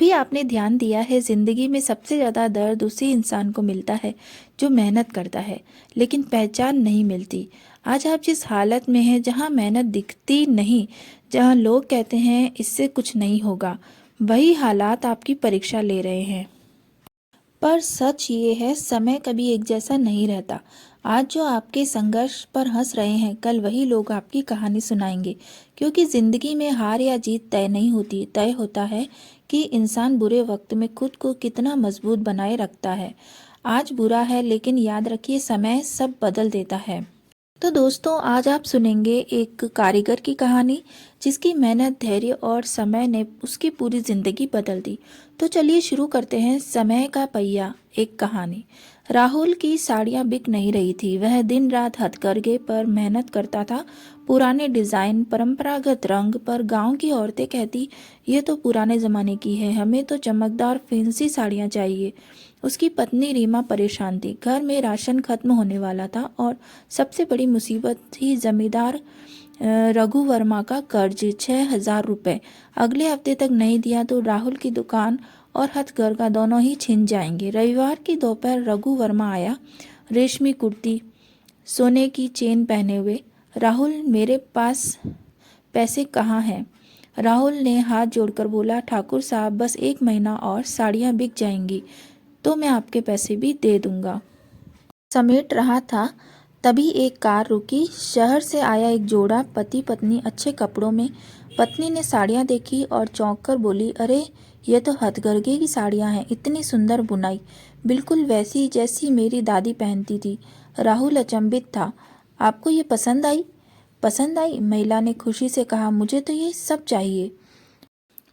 कभी आपने ध्यान दिया है, जिंदगी में सबसे ज्यादा दर्द उसी इंसान को मिलता है जो मेहनत करता है लेकिन पहचान नहीं मिलती। आज आप जिस हालत में हैं, जहां मेहनत दिखती नहीं, जहां लोग कहते हैं इससे कुछ नहीं होगा, वही हालात आपकी परीक्षा ले रहे हैं। पर सच ये है, समय कभी एक जैसा नहीं रहता। आज जो आपके संघर्ष पर हंस रहे हैं, कल वही लोग आपकी कहानी सुनाएंगे। क्योंकि जिंदगी में हार या जीत तय नहीं होती, तय होता है कि इंसान बुरे वक्त में खुद को कितना मजबूत बनाए रखता है। आज बुरा है, लेकिन याद रखिए, समय सब बदल देता है। तो दोस्तों, आज आप सुनेंगे एक कारीगर की कहानी जिसकी मेहनत, धैर्य और समय ने उसकी पूरी जिंदगी बदल दी। तो चलिए शुरू करते हैं। समय का पहिया, एक कहानी। राहुल की साड़ियाँ बिक नहीं रही थी। वह दिन रात हथकरघे पर मेहनत करता था। पुराने डिजाइन, परंपरागत रंग पर गांव की औरतें कहती, ये तो पुराने जमाने की है, हमें तो चमकदार फैंसी साड़ियाँ चाहिए। उसकी पत्नी रीमा परेशान थी। घर में राशन खत्म होने वाला था और सबसे बड़ी मुसीबत थी जमींदार रघु वर्मा का कर्ज, 6,000 रुपये। अगले हफ्ते तक नहीं दिया तो राहुल की दुकान और हथकरघा दोनों ही छिन जाएंगे। रविवार की दोपहर रघु वर्मा आया, रेशमी कुर्ती, सोने की चेन पहने हुए। राहुल, मेरे पास पैसे कहाँ हैं? राहुल ने हाथ जोड़कर बोला, ठाकुर साहब, बस 1 महीना और, साड़ियाँ बिक जाएंगी तो मैं आपके पैसे भी दे दूंगा। समेट रहा था, तभी एक कार रुकी। शहर से आया एक जोड़ा, पति पत्नी, अच्छे कपड़ों में। पत्नी ने साड़ियाँ देखी और चौंक कर बोली, अरे ये तो हथकरघे की साड़ियाँ हैं, इतनी सुंदर बुनाई, बिल्कुल वैसी जैसी मेरी दादी पहनती थी। राहुल अचंभित था। आपको ये पसंद आई? पसंद आई, महिला ने खुशी से कहा, मुझे तो ये सब चाहिए।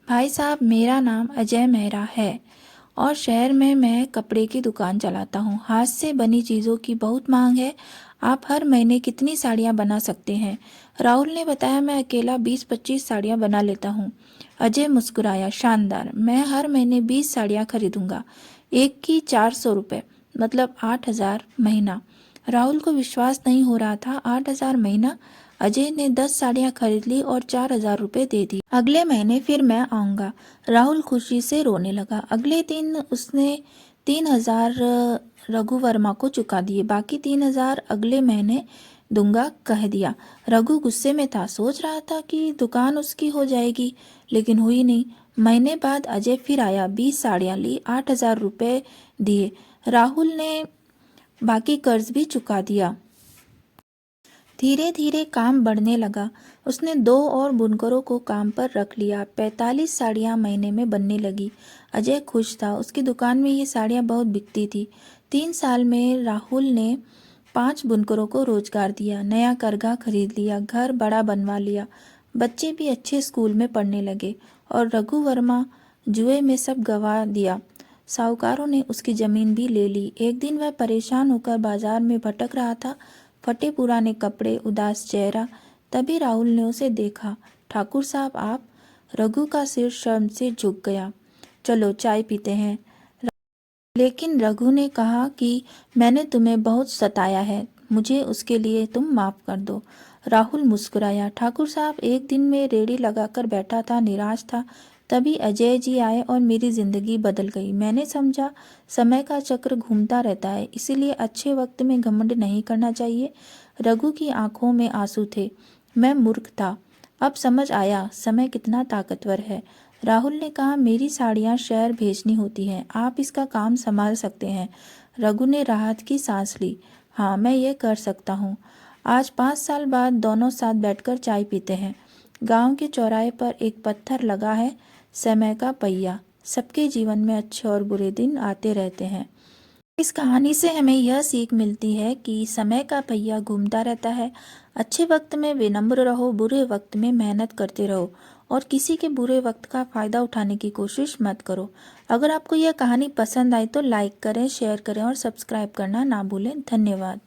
भाई साहब, मेरा नाम अजय मेहरा है और शहर में मैं कपड़े की दुकान चलाता हूँ। हाथ से बनी चीज़ों की बहुत मांग है। आप हर महीने कितनी साड़ियाँ बना सकते हैं? राहुल ने बताया, मैं अकेला 20-25 साड़ियाँ बना लेता हूँ। अजय मुस्कुराया, शानदार, मैं हर महीने 20 साड़ियाँ खरीदूंगा। एक की 400 रुपये, मतलब 8,000 महीना। राहुल को विश्वास नहीं हो रहा था, 8,000 महीना। अजय ने 10 साड़ियाँ खरीद ली और 4,000 रुपये दे दिए। अगले महीने फिर मैं आऊँगा। राहुल खुशी से रोने लगा। अगले दिन उसने 3,000 रघु वर्मा को चुका दिए, बाकी 3,000 अगले महीने दूंगा कह दिया। रघु गुस्से में था, सोच रहा था कि दुकान उसकी हो जाएगी, लेकिन हुई नहीं। महीने बाद अजय फिर आया, 20 साड़ियाँ ली, 8,000 रुपये दिए। राहुल ने बाकी कर्ज भी चुका दिया। धीरे धीरे काम बढ़ने लगा। उसने 2 और बुनकरों को काम पर रख लिया। 45 साड़ियाँ महीने में बनने लगी। अजय खुश था, उसकी दुकान में ये साड़ियाँ बहुत बिकती थी। 3 साल में राहुल ने 5 बुनकरों को रोजगार दिया, नया करघा खरीद लिया, घर बड़ा बनवा लिया, बच्चे भी अच्छे स्कूल में पढ़ने लगे। और रघु वर्मा जुए में सब गंवा दिया। साहूकारों ने उसकी जमीन भी ले ली। एक दिन वह परेशान होकर बाजार में भटक रहा था, फटे पुराने कपड़े, उदास चेहरा। तभी राहुल ने उसे देखा। ठाकुर साहब आप? रघु का सिर शर्म से झुक गया। चलो चाय पीते हैं। लेकिन रघु ने कहा कि मैंने तुम्हें बहुत सताया है, मुझे उसके लिए तुम माफ कर दो। राहुल मुस्कुराया। ठाकुर साहब, एक दिन मैं रेड़ी लगाकर बैठा था, निराश था, तभी अजय जी आए और मेरी जिंदगी बदल गई। मैंने समझा समय का चक्र घूमता रहता है, इसीलिए अच्छे वक्त में घमंड नहीं करना चाहिए। रघु की आंखों में आंसू थे। मैं मूर्ख था, अब समझ आया समय कितना ताकतवर है। राहुल ने कहा, मेरी साड़ियाँ शहर भेजनी होती हैं, आप इसका काम संभाल सकते हैं? रघु ने राहत की सांस ली। हाँ, मैं ये कर सकता हूँ। आज 5 साल बाद दोनों साथ बैठकर चाय पीते हैं। गांव के चौराहे पर एक पत्थर लगा है, समय का पहिया। सबके जीवन में अच्छे और बुरे दिन आते रहते हैं। इस कहानी से हमें यह सीख मिलती है कि समय का पहिया घूमता रहता है। अच्छे वक्त में विनम्र रहो, बुरे वक्त में मेहनत करते रहो और किसी के बुरे वक्त का फ़ायदा उठाने की कोशिश मत करो। अगर आपको यह कहानी पसंद आई तो लाइक करें, शेयर करें और सब्सक्राइब करना ना भूलें। धन्यवाद।